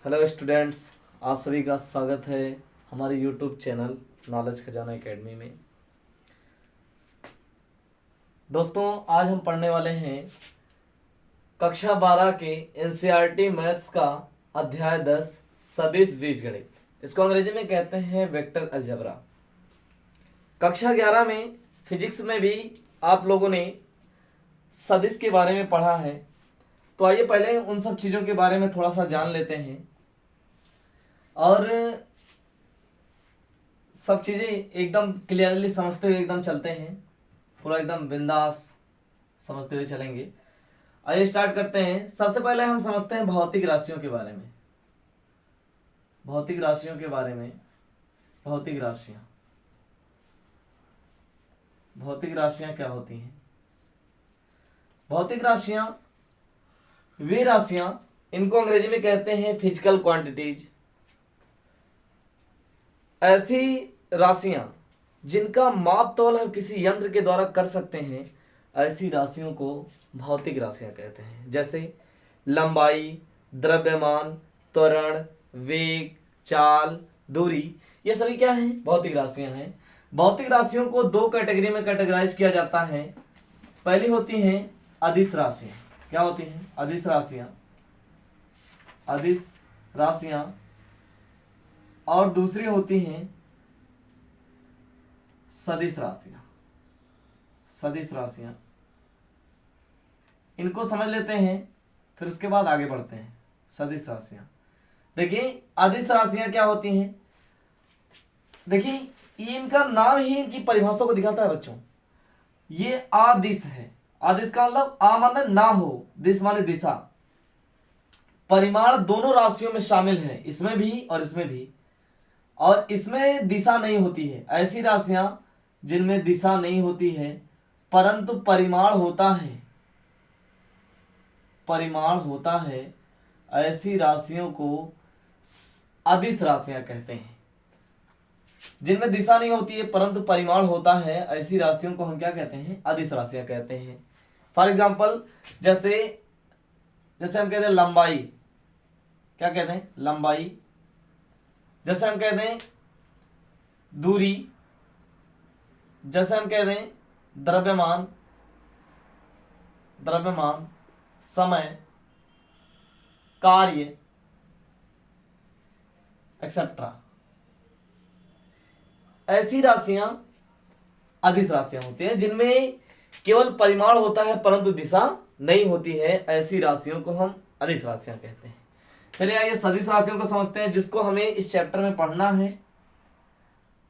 Hello students, आप सभी का स्वागत है हमारे यूट्यूब चैनल नॉलेज खजाना एकेडमी में। दोस्तों, आज हम पढ़ने वाले हैं कक्षा 12 के एनसीईआरटी मैथ्स का अध्याय 10 सदिश बीजगणित। इसको अंग्रेजी में कहते हैं वेक्टर अलजेब्रा। कक्षा 11 में फिजिक्स में भी आप लोगों ने सदिश के बारे में पढ़ा है, तो आइए पहले उन सब चीज़ों के बारे में थोड़ा सा जान लेते हैं और सब चीज़ें एकदम क्लियरली समझते हुए एकदम चलते हैं, पूरा एकदम बिंदास समझते हुए चलेंगे। आइए स्टार्ट करते हैं। सबसे पहले हम समझते हैं भौतिक राशियों के बारे में। भौतिक राशियों के बारे में, भौतिक राशियां क्या होती हैं? भौतिक राशियां वे राशियां, इनको अंग्रेजी में कहते हैं फिजिकल क्वांटिटीज। ऐसी राशियां जिनका माप तौल हम किसी यंत्र के द्वारा कर सकते हैं, ऐसी राशियों को भौतिक राशियां कहते हैं। जैसे लंबाई, द्रव्यमान, त्वरण, वेग, चाल, दूरी, ये सभी क्या हैं? भौतिक राशियां हैं। भौतिक राशियों को दो कैटेगरी में कैटेगराइज किया जाता है। पहली होती हैं अदिश राशियां। क्या होती हैं? अदिश राशियां। अदिश राशियां। और दूसरी होती हैं सदिश राशियां। सदिश राशियां, इनको समझ लेते हैं, फिर उसके बाद आगे बढ़ते हैं। सदिश राशियां, देखिए अदिश राशियां क्या होती हैं। देखिए ये इनका नाम ही इनकी परिभाषा को दिखाता है बच्चों। ये आदिश है। आदिश का मतलब आ माने ना हो, दिश माने दिशा। परिमाण दोनों राशियों में शामिल है, इसमें भी और इसमें भी, और इसमें दिशा नहीं होती है। ऐसी राशियां जिनमें दिशा नहीं होती है परंतु परिमाण होता है, परिमाण होता है, ऐसी राशियों को अदिश राशियां कहते हैं। जिनमें दिशा नहीं होती है परंतु परिमाण होता है, ऐसी राशियों को हम क्या कहते हैं? अदिश राशियां कहते हैं। फॉर एग्जाम्पल, जैसे हम कहते हैं लंबाई, क्या कहते हैं? लंबाई। जैसे हम कहते हैं दूरी, जैसे हम कहते हैं द्रव्यमान, समय, कार्य, एक्सेट्रा। ऐसी राशियां अदिश राशियां होती हैं जिनमें केवल परिमाण होता है परंतु दिशा नहीं होती है। ऐसी राशियों को हम अदिश राशियां कहते हैं। चलिए आइए सदिश राशियों को समझते हैं, जिसको हमें इस चैप्टर में पढ़ना है।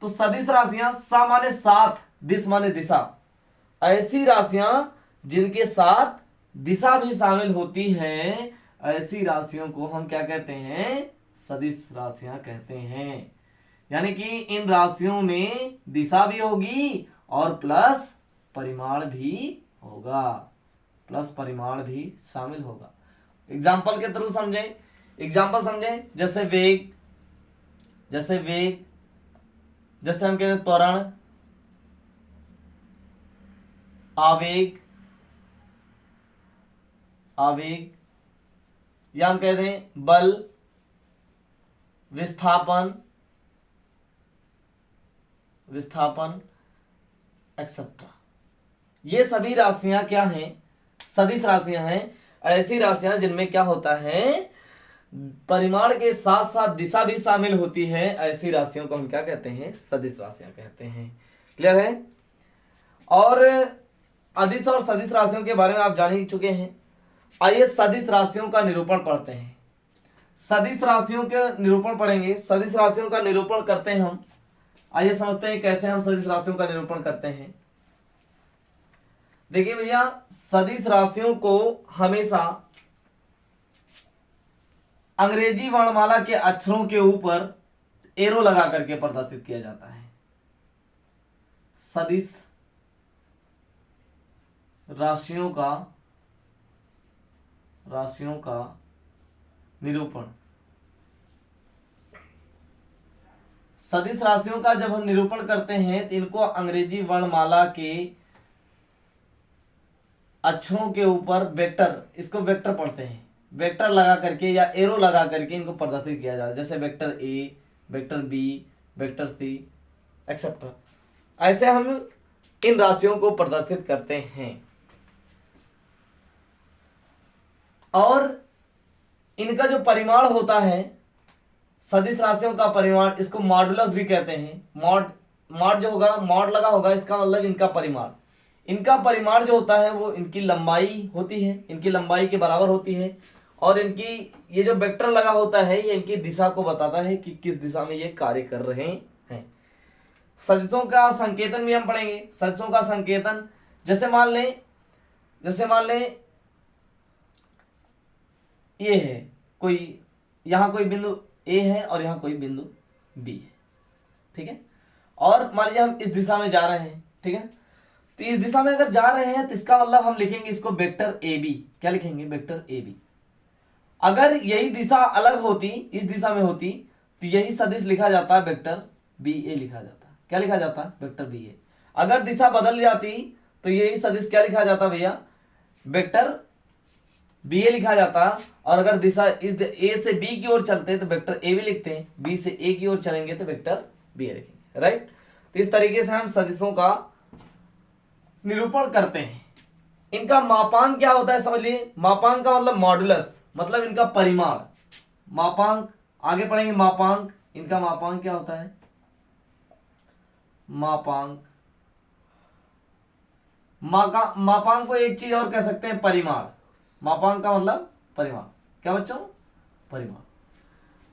तो सदिश राशियां, सा माने साथ, दिश माने दिशा। ऐसी राशियां जिनके साथ दिशा भी शामिल होती है, ऐसी राशियों को हम क्या कहते हैं? सदिश राशियां कहते हैं। यानी कि इन राशियों में दिशा भी होगी और प्लस परिमाण भी होगा, प्लस परिमाण भी शामिल होगा। एग्जाम्पल के थ्रू समझें। एग्जाम्पल समझें, जैसे वेग, जैसे हम कहते हैं त्वरण, आवेग, या हम कहते हैं बल, विस्थापन, एक्सेट्रा। ये सभी राशियां क्या हैं? सदिश राशियां हैं। ऐसी राशियां जिनमें क्या होता है? परिमाण के साथ साथ दिशा भी शामिल होती है, ऐसी राशियों को हम क्या कहते हैं? सदिश राशियां कहते हैं। क्लियर है? और अदिश और सदिश राशियों के बारे में आप जान ही चुके हैं। आइए सदिश राशियों का निरूपण पढ़ते हैं। सदिश राशियों के निरूपण पढ़ेंगे। सदिश राशियों का निरूपण करते हैं हम। आइए समझते हैं कैसे हम सदिश राशियों का निरूपण करते हैं। देखिए भैया, सदिश राशियों को हमेशा अंग्रेजी वर्णमाला के अक्षरों के ऊपर एरो लगा करके प्रदर्शित किया जाता है। सदिश राशियों का निरूपण। सदिश राशियों का जब हम निरूपण करते हैं तो इनको अंग्रेजी वर्णमाला के अक्षरों के ऊपर वेक्टर, इसको वेक्टर पढ़ते हैं। वेक्टर लगा करके या एरो लगा करके इनको प्रदर्शित किया जाता है, जैसे vector A, vector B, vector C etcetera. ऐसे हम इन राशियों को प्रदर्शित करते हैं। और इनका जो परिमाण होता है, सदिश राशियों का परिमाण, इसको मॉडुलस भी कहते हैं। मॉड जो होगा, मॉड लगा होगा, इसका मतलब इनका परिमाण। इनका परिमाण जो होता है वो इनकी लंबाई होती है, इनकी लंबाई के बराबर होती है। और इनकी ये जो वेक्टर लगा होता है ये इनकी दिशा को बताता है कि किस दिशा में ये कार्य कर रहे हैं। सदिशों का संकेतन भी हम पढ़ेंगे। सदिशों का संकेतन, जैसे मान लें ये है कोई, यहाँ कोई बिंदु ए है और यहाँ कोई बिंदु बी है, ठीक है। और मान लीजिए हम इस दिशा में जा रहे हैं, ठीक है। तो इस दिशा में अगर जा रहे हैं तो इसका मतलब हम लिखेंगे इसको वेक्टर ए बी। क्या लिखेंगे? Vector A B. अगर यही दिशा अलग होती, इस दिशा में होती, तो यही सदिश लिखा जाता है वेक्टर बी ए लिखा जाता है। क्या लिखा जाता है? वेक्टर बी ए। अगर दिशा बदल जाती तो यही सदिश क्या लिखा जाता भैया? वेक्टर बी ए लिखा जाता। और अगर दिशा इस ए से बी की ओर चलते तो वेक्टर ए बी लिखते हैं, बी से ए की ओर चलेंगे तो वेक्टर बी ए लिखेंगे, राइट। तो इस तरीके से हम सदिशों का निरूपण करते हैं। इनका मापांक क्या होता है समझिए। मापांक का मतलब मॉडुलस, मतलब इनका परिमाण। मापांक आगे पढ़ेंगे। मापांक, इनका मापांक क्या होता है? मापांक को एक चीज और कह सकते हैं, परिमाण। मापांक का मतलब परिमाण। क्या बच्चों? परिमाण।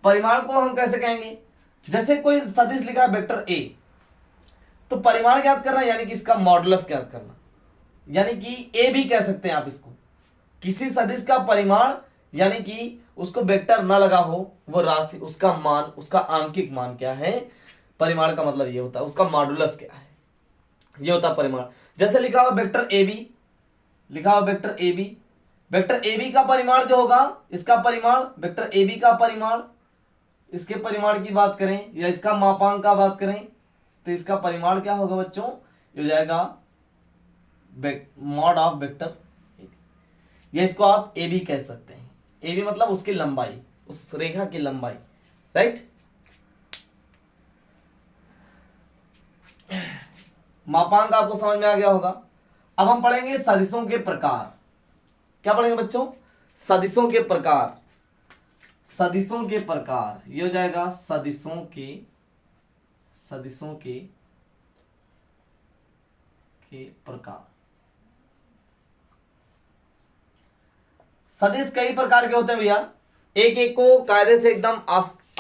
परिमाण को हम कैसे कहेंगे? जैसे कोई सदिश लिखा है वेक्टर ए, तो परिमाण ज्ञात करना यानी कि इसका मॉडुलस ज्ञात करना, यानी कि ए भी कह सकते हैं आप इसको। किसी सदिश का परिमाण यानी कि उसको वेक्टर ना लगा हो, वो राशि, उसका मान, उसका आंकिक मान क्या है, परिमाण का मतलब ये होता है। उसका मॉडुलस क्या है, ये होता है परिमाण। जैसे लिखा हुआ वेक्टर ए बी, लिखा हुआ vector A B. Vector A B का परिमाण जो होगा, इसका परिमाण, वेक्टर ए बी का परिमाण, इसके परिमाण की बात करें या इसका मापांक का बात करें तो इसका परिमाण क्या होगा बच्चों? हो जाएगा मॉड ऑफ वेक्टर, या इसको आप ए बी कह सकते हैं। ए बी मतलब उसकी लंबाई, उस रेखा की लंबाई, राइट। मापांक आपको समझ में आ गया होगा। अब हम पढ़ेंगे सदिशों के प्रकार। क्या पढ़ेंगे बच्चों? सदिशों के प्रकार। सदिशों के प्रकार ये हो जाएगा सदिशों के प्रकार। सदिश कई प्रकार के होते हैं भैया, एक एक को कायदे से एकदम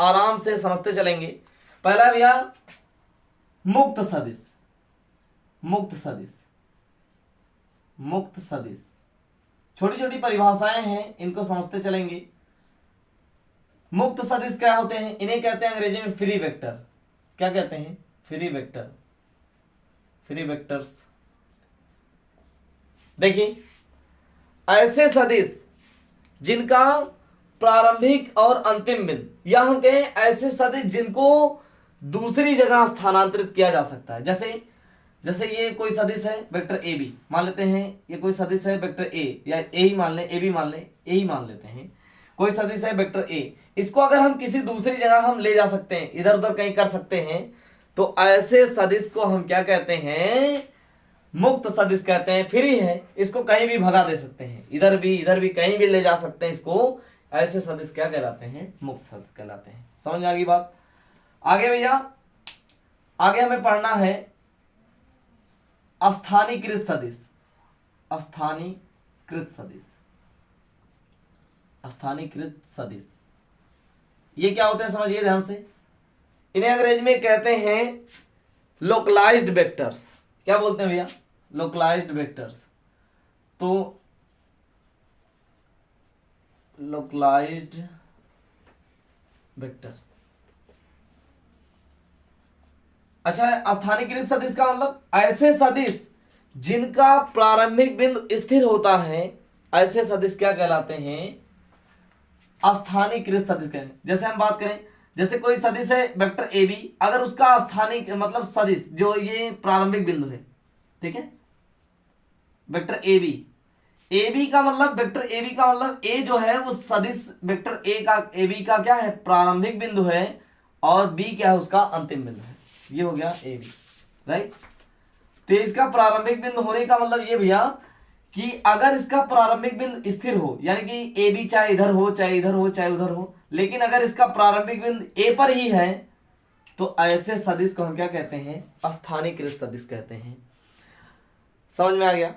आराम से समझते चलेंगे। पहला भैया मुक्त सदिश। मुक्त सदिश, मुक्त सदिश, छोटी छोटी परिभाषाएं हैं, इनको समझते चलेंगे। मुक्त सदिश क्या होते हैं? इन्हें कहते हैं अंग्रेजी में फ्री वेक्टर। क्या कहते हैं? Free vector, free vectors. देखिए, ऐसे सदिश जिनका प्रारंभिक और अंतिम बिंदु, या हम कहें ऐसे सदिश जिनको दूसरी जगह स्थानांतरित किया जा सकता है। जैसे ये कोई सदिश है वेक्टर ए बी, मान लेते हैं ये कोई सदिश है वेक्टर ए, या ए ही मान लें, ए बी मान लें, ए ही मान लेते हैं। कोई सदिश है वेक्टर ए, इसको अगर हम किसी दूसरी जगह हम ले जा सकते हैं, इधर उधर कहीं कर सकते हैं, तो ऐसे सदिश को हम क्या कहते हैं? मुक्त सदिश कहते हैं। फ्री है, इसको कहीं भी भगा दे सकते हैं, इधर भी कहीं भी ले जा सकते हैं इसको। ऐसे सदिश क्या कहलाते हैं? मुक्त सदिश कहलाते हैं। समझ में आ गई बात? आगे भैया, आगे हमें पढ़ना है स्थानीकृत सदिश। स्थानीकृत सदिश, स्थानीकृत सदिश ये क्या होते हैं समझिए ध्यान से। इन्हें अंग्रेजी में कहते हैं लोकलाइज्ड वेक्टर्स। क्या बोलते हैं भैया? Localised vectors. तो लोकलाइज्ड वेक्टर, अच्छा। स्थानीकृत सदिश का मतलब ऐसे सदिश जिनका प्रारंभिक बिंदु स्थिर होता है, ऐसे सदिश क्या कहलाते हैं? स्थानीकृत सदिश कहते हैं। जैसे हम बात करें, जैसे कोई सदिश है वेक्टर ए बी, अगर उसका स्थानिक मतलब सदिश जो ये प्रारंभिक बिंदु है, ठीक है, vector A B, A B का मतलब वेक्टर ए बी का मतलब ए जो है वो सदिश वेक्टर ए बी का क्या है, प्रारंभिक बिंदु है, और बी क्या है, उसका अंतिम बिंदु है। ये हो गया ए बी, राइट। तो इसका प्रारंभिक बिंदु होने का मतलब ये भैया कि अगर इसका प्रारंभिक बिंदु स्थिर हो, यानी कि ए बी चाहे इधर हो चाहे इधर हो चाहे उधर हो, लेकिन अगर इसका प्रारंभिक बिंदु ए पर ही है, तो ऐसे सदिश को हम क्या कहते हैं, अस्थानीकृत सदिश कहते हैं। समझ में आ गया।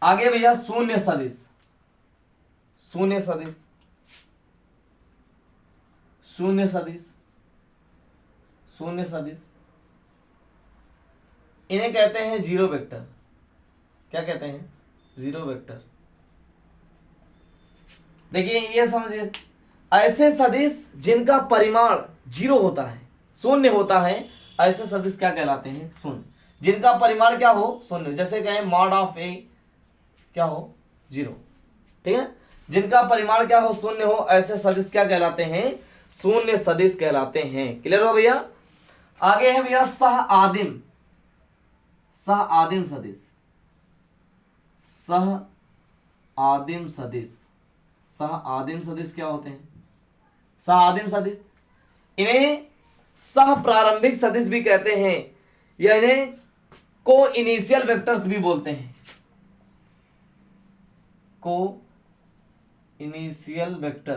आगे भैया शून्य सदिश, शून्य सदिश, शून्य सदिश, शून्य सदिश, इन्हें कहते हैं जीरो वेक्टर। क्या कहते हैं, जीरो वेक्टर। देखिए ये समझिए, ऐसे सदिश जिनका परिमाण जीरो होता है, शून्य होता है, ऐसे सदिश क्या कहलाते हैं, शून्य। जिनका परिमाण क्या हो, शून्य, जैसे कहें मॉड ऑफ ए क्या हो, जीरो, ठीक है। जिनका परिमाण क्या हो, शून्य हो, ऐसे सदिश क्या कहलाते हैं, शून्य सदिश कहलाते हैं। क्लियर हो भैया। आगे है भैया सह आदिम, सह आदिम सदिश, सह आदिम सदिश। सह आदिम सदिश क्या होते हैं, सह आदिम सदिश, इन्हें सह प्रारंभिक सदिश भी कहते हैं, या इन्हें को इनिशियल वेक्टर्स भी बोलते हैं, को इनिशियल वेक्टर,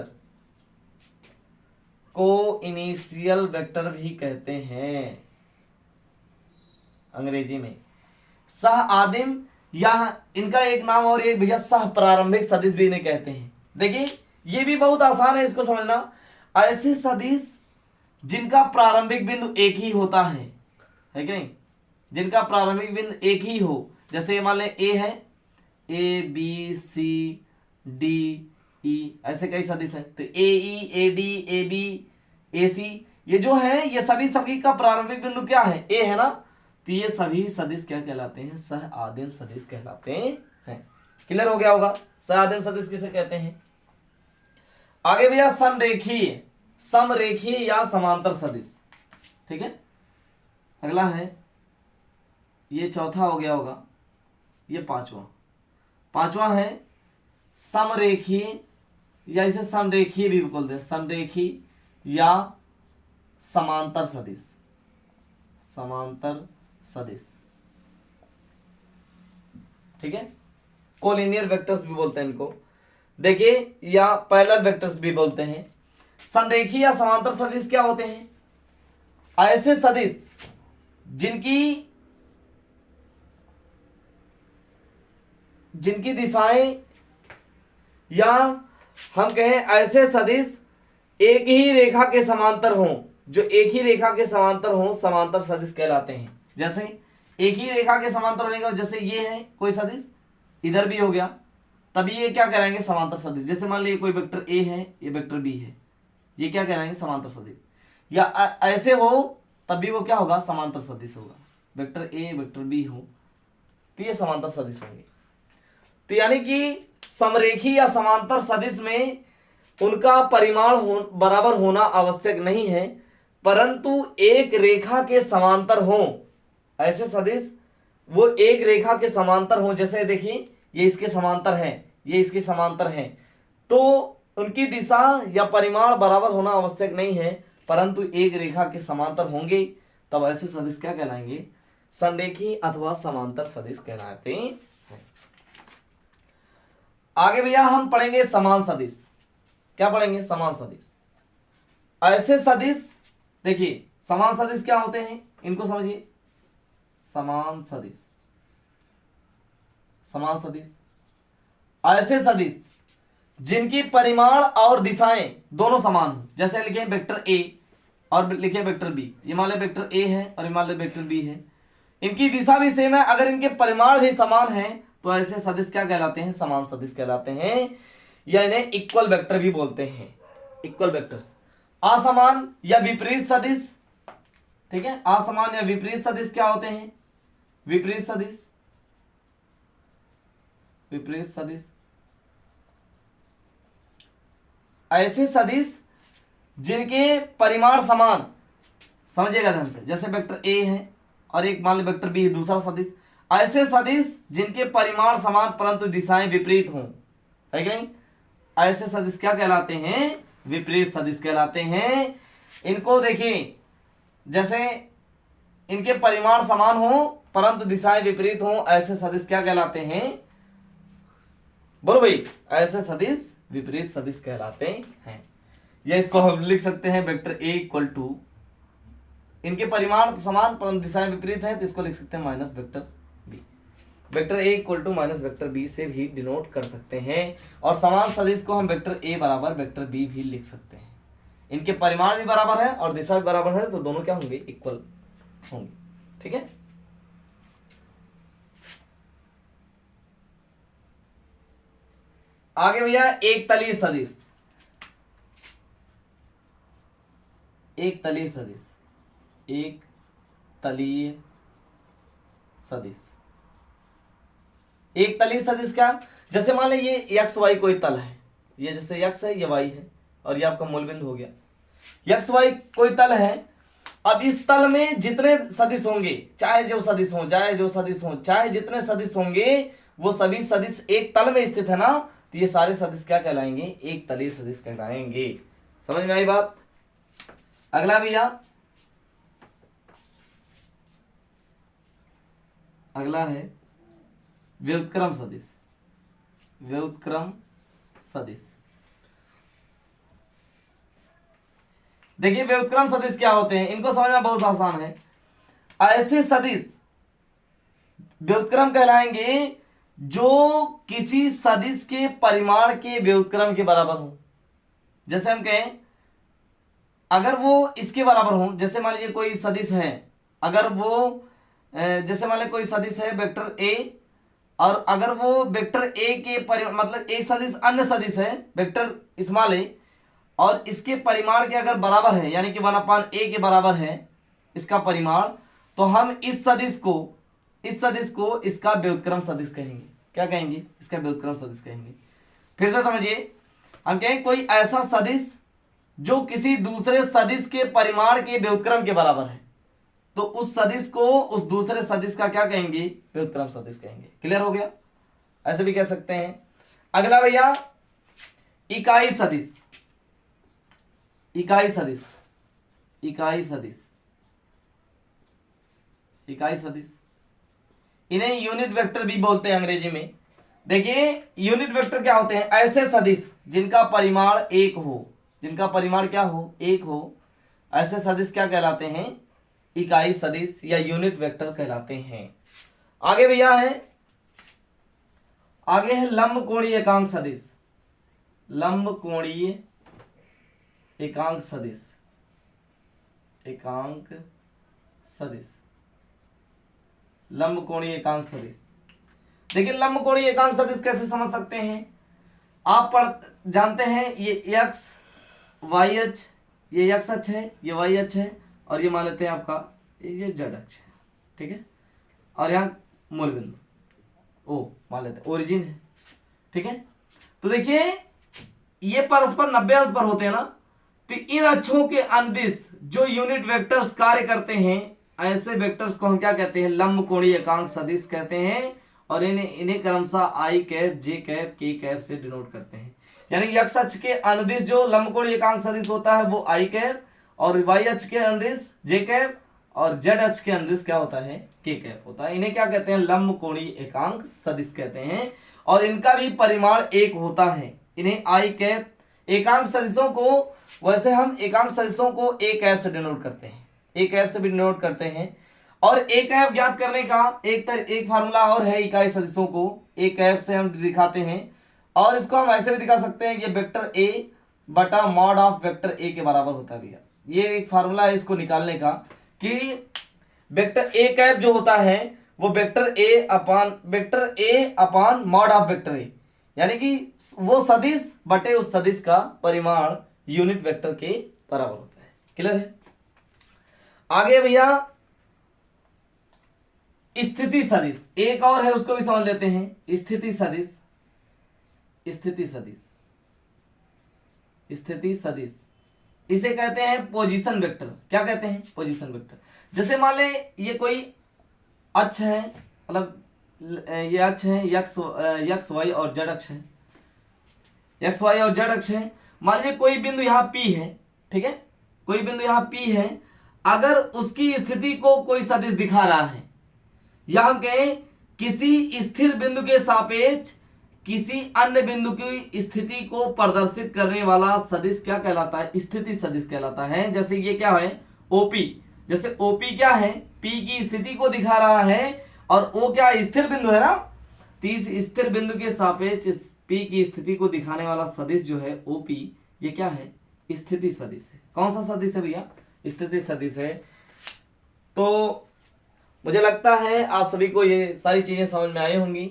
को इनिशियल वेक्टर भी कहते हैं अंग्रेजी में। सह आदिम, या इनका एक नाम और एक भैया सह प्रारंभिक सदिश भी इन्हें कहते हैं। देखिए ये भी बहुत आसान है इसको समझना। ऐसे सदिश जिनका प्रारंभिक बिंदु एक ही होता है कि नहीं, जिनका प्रारंभिक बिंदु एक ही हो, जैसे मान लें ए है, A B C D E, ऐसे कई सदिश हैं। तो ए ई ए डी ए बी ए सी, ये जो है ये सभी का प्रारंभिक बिंदु क्या है, ए है ना। तो ये सभी सदिश क्या कहलाते हैं, सह आदिम सदिश कहलाते हैं। क्लियर हो गया होगा, सह आदिम सदिश किसे कहते हैं। आगे भैया संरेखीय, समरेखीय या समांतर सदिश, ठीक है। अगला है, ये चौथा हो गया होगा, ये पांचवा है समरेखीय, या इसे संरेखीय भी बोलते हैं, संरेखीय या समांतर सदिश, समांतर सदिश, ठीक है। कोलिनियर वेक्टर्स भी बोलते हैं इनको, देखिए, या पैरेलल वेक्टर्स भी बोलते हैं। संरेखीय या समांतर सदिश क्या होते हैं, ऐसे सदिश जिनकी दिशाएं, या हम कहें ऐसे सदिश एक ही रेखा के समांतर हों, जो एक ही रेखा के समांतर हों, समांतर सदिश कहलाते हैं। जैसे एक ही रेखा के समांतर होने का, जैसे ये है कोई सदिश, इधर भी हो गया, तब ये क्या कहलाएंगे, समांतर सदिश। जैसे मान लीजिए कोई वेक्टर ए है, ये वेक्टर बी है, ये क्या कहलाएंगे, समांतर सदिश। या ऐसे हो तब भी वो क्या होगा, समांतर सदिश होगा। वेक्टर ए वेक्टर बी हो तो ये समांतर सदिश होंगे। तो यानी कि समरेखी या समांतर सदिश में उनका परिमाण बराबर होना आवश्यक नहीं है, परंतु एक रेखा के समांतर हो, ऐसे सदिश वो एक रेखा के समांतर हो। जैसे देखिए ये इसके समांतर है, ये इसके समांतर है, तो उनकी दिशा या परिमाण बराबर होना आवश्यक नहीं है, परंतु एक रेखा के समांतर होंगे, तब ऐसे सदिश क्या कहलाएंगे, संरेखी अथवा समांतर सदिश कहलाते हैं। आगे भैया हम पढ़ेंगे समान सदिश। क्या पढ़ेंगे, समान सदिश। ऐसे सदिश, देखिए समान सदिश क्या होते हैं, इनको समझिए। समान सदिश, समान सदिश ऐसे सदिश जिनकी परिमाण और दिशाएं दोनों समान हो। जैसे लिखे वेक्टर ए और लिखे वेक्टर बी, ये मान लो वेक्टर ए है और ये मान लो वेक्टर बी है, इनकी दिशा भी सेम है, अगर इनके परिमाण भी समान है तो ऐसे सदिश क्या कहलाते हैं, समान सदिश कहलाते हैं, या इन्हें इक्वल वेक्टर भी बोलते हैं, इक्वल वेक्टर्स। असमान या विपरीत सदिश, ठीक है, असमान या विपरीत सदिश क्या होते हैं, विपरीत सदिश, विपरीत सदिश ऐसे सदिश जिनके परिमाण समान, समझिएगा ध्यान से, जैसे वेक्टर ए है और एक मान लो वेक्टर बी है दूसरा सदिश, ऐसे सदिश जिनके परिमाण समान परंतु दिशाएं विपरीत हों, है कि नहीं? ऐसे सदिश क्या कहलाते हैं? विपरीत सदिश कहलाते हैं। इनको देखिए, जैसे इनके परिमाण समान हो परंतु दिशाएं विपरीत हो, ऐसे सदिश क्या कहलाते हैं? बोलो भाई, ऐसे सदिश विपरीत सदिश कहलाते हैं। या इसको हम लिख सकते हैं वेक्टर ए इक्वल टू, इनके परिमाण समान परंतु दिशाएं विपरीत है तो इसको लिख सकते हैं minus vector B. Vector A equal to minus vector B से भी डिनोट कर सकते हैं। और समान सदिश को हम वेक्टर ए बराबर वेक्टर बी भी लिख सकते हैं। इनके परिमाण भी बराबर है और दिशा भी बराबर है तो दोनों क्या होंगे? इक्वल होंगे। ठीक है, आगे भैया एक तलीय सदिश। एक तलीय सदिश, एक तलीय सदिश। एक तलीय सदिश क्या? जैसे मान लीजिए ये एक्स वाई कोई तल है, ये जैसे एक्स है, ये वाई है और ये आपका मूल बिंदु हो गया। एक्स वाई कोई तल है। अब इस तल में जितने सदिश होंगे, चाहे जो सदिश हो, चाहे जो सदिश हो, चाहे जितने सदिश होंगे, वो सभी सदिश एक तल में स्थित है ना, तो ये सारे सदिश क्या कहलाएंगे? एक तलीय सदिश कहलाएंगे। समझ में आई बात? अगला भैया, अगला है व्युत्क्रम सदिश। व्युत्क्रम सदिश, देखिए व्युत्क्रम सदिश क्या होते हैं, इनको समझना बहुत आसान है। ऐसे सदिश व्युत्क्रम कहलाएंगे जो किसी सदिश के परिमाण के व्युत्क्रम के बराबर हो। जैसे हम कहें, अगर वो इसके बराबर हो, जैसे मान लीजिए कोई सदिश है, अगर वो जैसे मान लीजिए कोई सदिश है वेक्टर ए, और अगर वो वेक्टर ए के मतलब एक सदिश अन्य सदिश है वेक्टर स्मॉल ए, और इसके परिमाण के अगर बराबर है, यानी कि 1/a के बराबर है इसका परिमाण, तो हम इस सदिश को इसका व्युत्क्रम सदिश कहेंगे। क्या कहेंगे? इसका व्युत्क्रम सदिश कहेंगे। फिर से समझिए, हम कहें कोई ऐसा सदिश जो किसी दूसरे सदिश के परिमाण के व्युत्क्रम के बराबर है, तो उस सदिश को उस दूसरे सदिश का क्या कहेंगे? व्युत्क्रम सदिश कहेंगे। क्लियर हो गया? ऐसे भी कह सकते हैं। अगला भैया इकाई सदिश। इकाई सदिश, इकाई सदिश, इकाई सदिश, इन्हें यूनिट वेक्टर भी बोलते हैं अंग्रेजी में। देखिए यूनिट वेक्टर क्या होते हैं? ऐसे सदिश जिनका परिमाण एक हो, जिनका परिमाण क्या हो? एक हो, ऐसे सदिश क्या कहलाते हैं? इकाई सदिश या यूनिट वेक्टर कहलाते हैं। आगे भैया है, आगे है लंब कोणीय एकांक सदिश। लंब कोणीय एकांक सदिश, एकांक सदिश, लंब कोणीय एकांक सदिश। देखिए लंब कोणीय एकांक सदिश कैसे समझ सकते हैं? आप जानते हैं ये एक्स वाई अक्ष, ये एक्स अक्ष है, ये वाई अक्ष है, और ये मान लेते हैं आपका ये जेड अक्ष है। ठीक है, और यहाँ मूल बिंदु ओ मान लेते हैं, ओरिजिन है। ठीक है, तो देखिए ये परस्पर 90 अंश पर होते हैं ना, तो इन अक्षों के अनुदिश जो यूनिट वेक्टर्स कार्य करते हैं, ऐसे वेक्टर्स को हम क्या कहते हैं? लंब कोणीय एकांक सदिश कहते हैं। और इन्हें क्रमशः आई कैप, जे कैप, के कैप से डिनोट करते हैं। यानी एक्स अक्ष के अनुदिश जो लंब कोणीय एकांक सदिश होता है वो आई कैप, और वाई अक्ष के अनुदिश जे कैप, और जेड अक्ष के अनुदिश क्या होता है? के कैप होता है। इन्हें क्या कहते हैं? लंब कोणीय एकांक सदिश कहते हैं। और इनका भी परिमाण एक होता है। इन्हें आई कैप, एकांक सदिशों को, वैसे हम एकांक सदिशों को ए कैप से डिनोट करते हैं, ए कैप से भी डिनोट करते हैं। और ए कैप ज्ञात करने का एक फार्मूला और है इकाई सदिशों को ए कैप से हम दिखाते हैं। और इसको हम ऐसे भी दिखा सकते हैं, ये वेक्टर ए बटा मॉड ऑफ वेक्टर ए के बराबर होता है भैया। ये एक फार्मूला है इसको निकालने का, कि वेक्टर ए कैप जो होता है वो vector A upon mod of vector A, यानी कि वो सदिश बटे उस सदिश का परिमाण यूनिट वेक्टर के बराबर होता है। क्लियर है? आगे भैया स्थिति सदिश, एक और है उसको भी समझ लेते हैं। स्थिति सदिश, स्थिति सदिश, स्थिति सदिश, इसे कहते हैं पोजीशन वेक्टर। क्या कहते हैं? Position vector. जैसे मान ले ये कोई अक्ष है, मतलब ये अक्ष है, यक्स वाई और जेड अक्ष है, एक्स वाई और जेड अक्ष है। मान लीजिए कोई बिंदु यहाँ पी है, ठीक है, कोई बिंदु यहाँ पी है, अगर उसकी स्थिति को कोई सदिश दिखा रहा है, या हम कहें किसी स्थिर बिंदु के सापेक्ष किसी अन्य बिंदु की स्थिति को प्रदर्शित करने वाला सदिश क्या कहलाता है? स्थिति सदिश कहलाता है। जैसे ये क्या है? ओपी। जैसे ओपी क्या है? पी की स्थिति को दिखा रहा है, और ओ क्या है? स्थिर बिंदु है ना। तो इस स्थिर बिंदु के सापेक्ष पी की स्थिति को दिखाने वाला सदिश जो है ओपी, ये क्या है? स्थिति सदिश है। कौन सा सदिश है भैया? स्थिति सदिश है। तो मुझे लगता है आप सभी को ये सारी चीजें समझ में आई होंगी।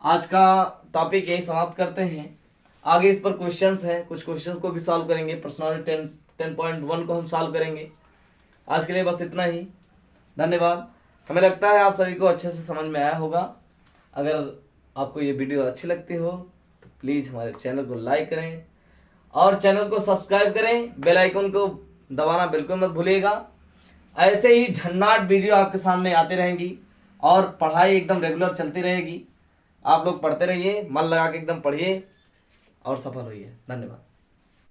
आज का टॉपिक यही समाप्त करते हैं। आगे इस पर क्वेश्चंस हैं, कुछ क्वेश्चंस को भी सॉल्व करेंगे। पर्सनालिटी 10.1 को हम सॉल्व करेंगे। आज के लिए बस इतना ही, धन्यवाद। हमें लगता है आप सभी को अच्छे से समझ में आया होगा। अगर आपको ये वीडियो अच्छी लगती हो तो प्लीज़ हमारे चैनल को लाइक करें और चैनल को सब्सक्राइब करें। बेल आइकन को दबाना बिल्कुल मत भूलिएगा। ऐसे ही झन्नाट वीडियो आपके सामने आते रहेंगी और पढ़ाई एकदम रेगुलर चलती रहेगी। आप लोग पढ़ते रहिए, मन लगा के एकदम पढ़िए और सफल होइए। धन्यवाद।